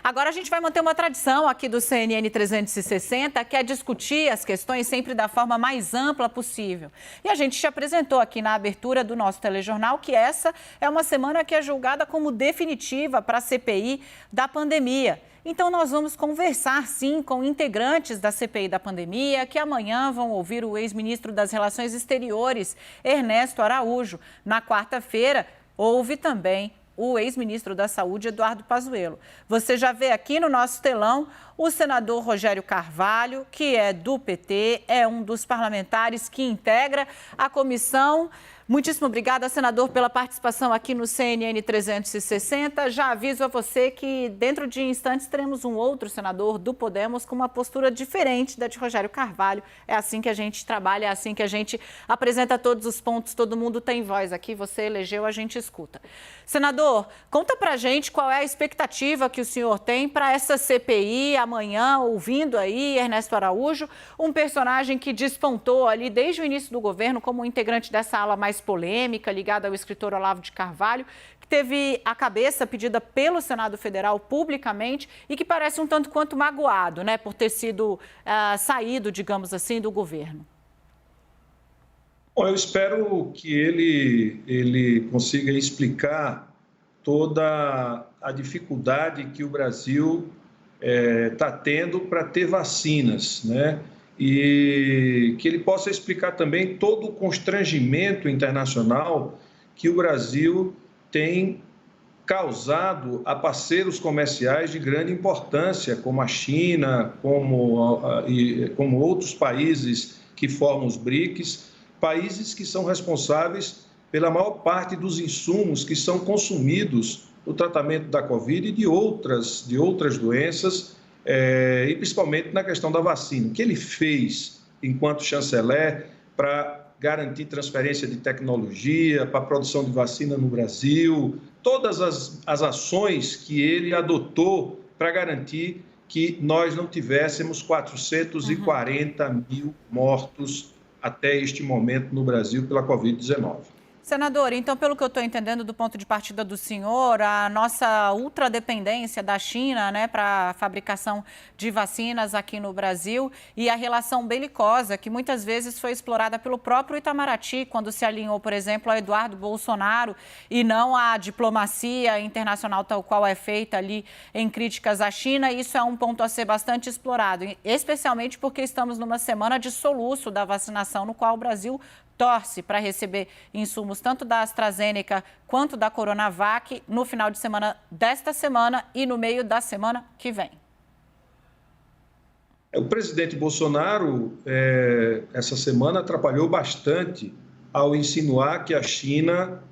Agora a gente vai manter uma tradição aqui do CNN 360, que é discutir as questões sempre da forma mais ampla possível. E a gente te apresentou aqui na abertura do nosso telejornal que essa é uma semana que é julgada como definitiva para a CPI da pandemia. Então, nós vamos conversar, sim, com integrantes da CPI da pandemia, que amanhã vão ouvir o ex-ministro das Relações Exteriores, Ernesto Araújo. Na quarta-feira, houve também o ex-ministro da Saúde, Eduardo Pazuello. Você já vê aqui no nosso telão o senador Rogério Carvalho, que é do PT, é um dos parlamentares que integra a comissão. Muitíssimo obrigada, senador, pela participação aqui no CNN 360. Já aviso a você que dentro de instantes teremos um outro senador do Podemos com uma postura diferente da de Rogério Carvalho. É assim que a gente trabalha, é assim que a gente apresenta todos os pontos, todo mundo tem voz aqui, você elegeu, a gente escuta. Senador, conta pra gente qual é a expectativa que o senhor tem para essa CPI amanhã, ouvindo aí Ernesto Araújo, um personagem que despontou ali desde o início do governo como um integrante dessa ala mais polêmica, ligada ao escritor Olavo de Carvalho, que teve a cabeça pedida pelo Senado Federal publicamente e que parece um tanto quanto magoado, né, por ter sido saído, digamos assim, do governo. Bom, eu espero que ele consiga explicar toda a dificuldade que o Brasil está tendo para ter vacinas, né? E que ele possa explicar também todo o constrangimento internacional que o Brasil tem causado a parceiros comerciais de grande importância, como a China, como outros países que formam os BRICS, países que são responsáveis pela maior parte dos insumos que são consumidos no tratamento da Covid e de outras doenças, e principalmente na questão da vacina. O que ele fez enquanto chanceler para garantir transferência de tecnologia, para a produção de vacina no Brasil, todas as ações que ele adotou para garantir que nós não tivéssemos 440 mil mortos até este momento no Brasil pela Covid-19. Senador, então, pelo que eu estou entendendo do ponto de partida do senhor, a nossa ultradependência da China, né, para a fabricação de vacinas aqui no Brasil e a relação belicosa que muitas vezes foi explorada pelo próprio Itamaraty, quando se alinhou, por exemplo, a Eduardo Bolsonaro e não a diplomacia internacional tal qual é feita ali em críticas à China. Isso é um ponto a ser bastante explorado, especialmente porque estamos numa semana de soluço da vacinação, no qual o Brasil torce para receber insumos tanto da AstraZeneca quanto da Coronavac no final de semana desta semana e no meio da semana que vem. O presidente Bolsonaro, essa semana, atrapalhou bastante ao insinuar que a China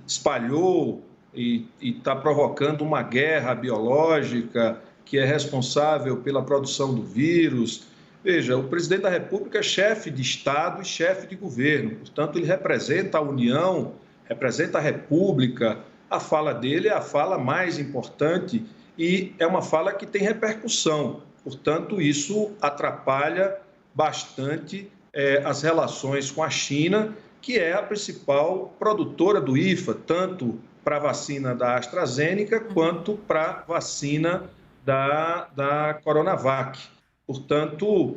espalhou e está provocando uma guerra biológica que é responsável pela produção do vírus. Veja, o presidente da República é chefe de Estado e chefe de governo, portanto, ele representa a União, representa a República. A fala dele é a fala mais importante e é uma fala que tem repercussão. Portanto, isso atrapalha bastante as relações com a China, que é a principal produtora do IFA, tanto para a vacina da AstraZeneca quanto para a vacina da Coronavac. Portanto,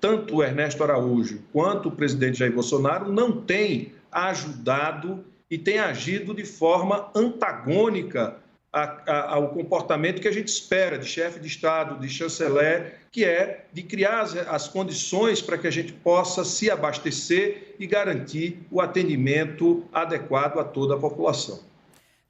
tanto o Ernesto Araújo quanto o presidente Jair Bolsonaro não têm ajudado e têm agido de forma antagônica ao comportamento que a gente espera de chefe de Estado, de chanceler, que é de criar as condições para que a gente possa se abastecer e garantir o atendimento adequado a toda a população.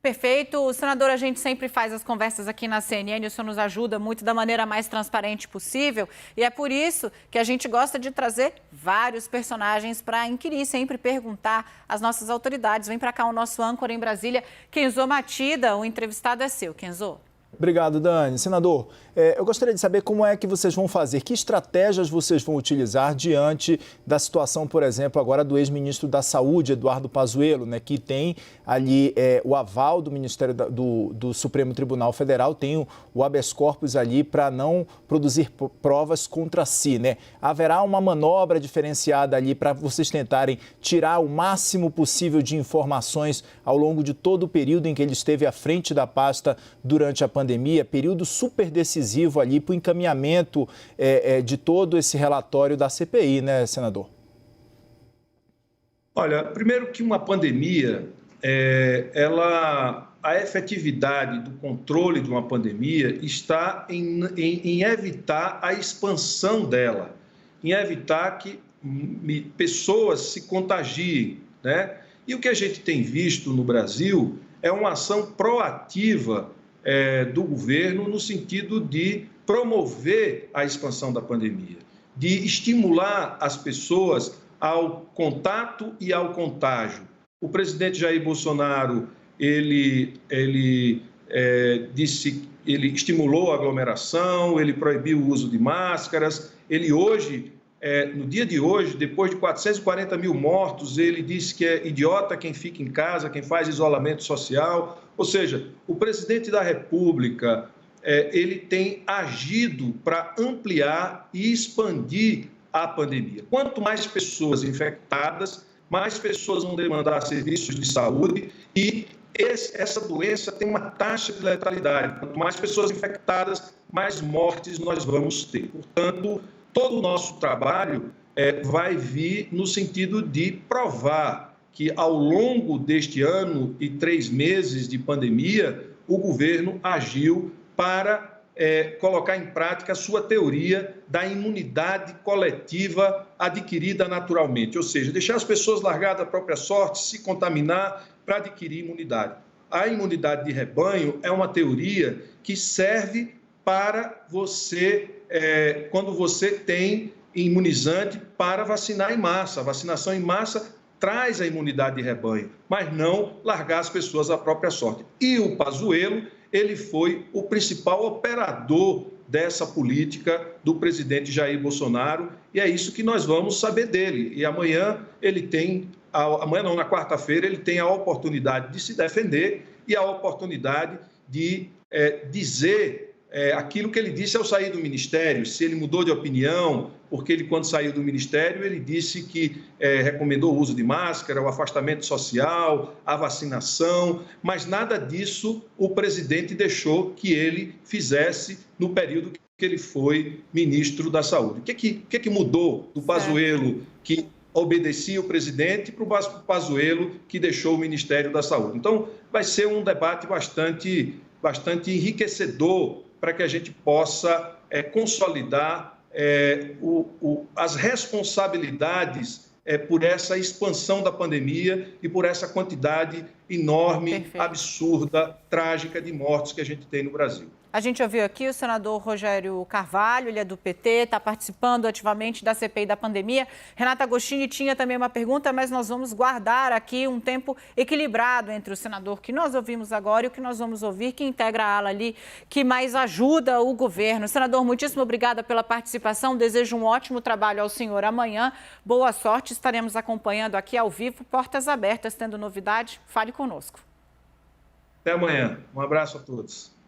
Perfeito. Senador, a gente sempre faz as conversas aqui na CNN, o senhor nos ajuda muito da maneira mais transparente possível e é por isso que a gente gosta de trazer vários personagens para inquirir, sempre perguntar às nossas autoridades. Vem para cá o nosso âncora em Brasília, Kenzo Matida, o entrevistado é seu, Kenzo. Obrigado, Dani. Senador, eu gostaria de saber como é que vocês vão fazer, que estratégias vocês vão utilizar diante da situação, por exemplo, agora do ex-ministro da Saúde, Eduardo Pazuello, né, que tem ali o aval do Ministério do Supremo Tribunal Federal, tem o habeas corpus ali para não produzir provas contra si, né? Haverá uma manobra diferenciada ali para vocês tentarem tirar o máximo possível de informações ao longo de todo o período em que ele esteve à frente da pasta durante a pandemia, período super decisivo ali para o encaminhamento de todo esse relatório da CPI, né, senador? Olha, primeiro que uma pandemia, a efetividade do controle de uma pandemia está em evitar a expansão dela, em evitar que pessoas se contagiem, né? E o que a gente tem visto no Brasil é uma ação proativa do governo no sentido de promover a expansão da pandemia, de estimular as pessoas ao contato e ao contágio. O presidente Jair Bolsonaro, ele estimulou a aglomeração, ele proibiu o uso de máscaras, ele hoje, no dia de hoje, depois de 440 mil mortos, ele disse que é idiota quem fica em casa, quem faz isolamento social. Ou seja, o presidente da República, ele tem agido para ampliar e expandir a pandemia. Quanto mais pessoas infectadas, mais pessoas vão demandar serviços de saúde e essa doença tem uma taxa de letalidade. Quanto mais pessoas infectadas, mais mortes nós vamos ter. Portanto, todo o nosso trabalho vai vir no sentido de provar que, ao longo deste ano e 3 meses de pandemia, o governo agiu para colocar em prática a sua teoria da imunidade coletiva adquirida naturalmente, ou seja, deixar as pessoas largadas à própria sorte, se contaminar para adquirir imunidade. A imunidade de rebanho é uma teoria que serve para você, quando você tem imunizante para vacinar em massa. A vacinação em massa traz a imunidade de rebanho, mas não largar as pessoas à própria sorte. E o Pazuello, ele foi o principal operador dessa política do presidente Jair Bolsonaro, e é isso que nós vamos saber dele. E amanhã ele tem, na quarta-feira, ele tem a oportunidade de se defender e a oportunidade de dizer aquilo que ele disse ao sair do ministério, se ele mudou de opinião, porque ele, quando saiu do ministério, ele disse que recomendou o uso de máscara, o afastamento social, a vacinação, mas nada disso o presidente deixou que ele fizesse no período que ele foi ministro da Saúde. O que mudou do Pazuello, que obedecia o presidente, para o Pazuello, que deixou o Ministério da Saúde? Então, vai ser um debate bastante enriquecedor para que a gente possa consolidar as responsabilidades por essa expansão da pandemia e por essa quantidade enorme, perfeito, absurda, trágica de mortes que a gente tem no Brasil. A gente ouviu aqui o senador Rogério Carvalho, ele é do PT, está participando ativamente da CPI da pandemia. Renata Agostini tinha também uma pergunta, mas nós vamos guardar aqui um tempo equilibrado entre o senador que nós ouvimos agora e o que nós vamos ouvir, que integra a ala ali, que mais ajuda o governo. Senador, muitíssimo obrigada pela participação, desejo um ótimo trabalho ao senhor amanhã. Boa sorte, estaremos acompanhando aqui ao vivo, portas abertas, tendo novidade, fale conosco. Até amanhã, um abraço a todos.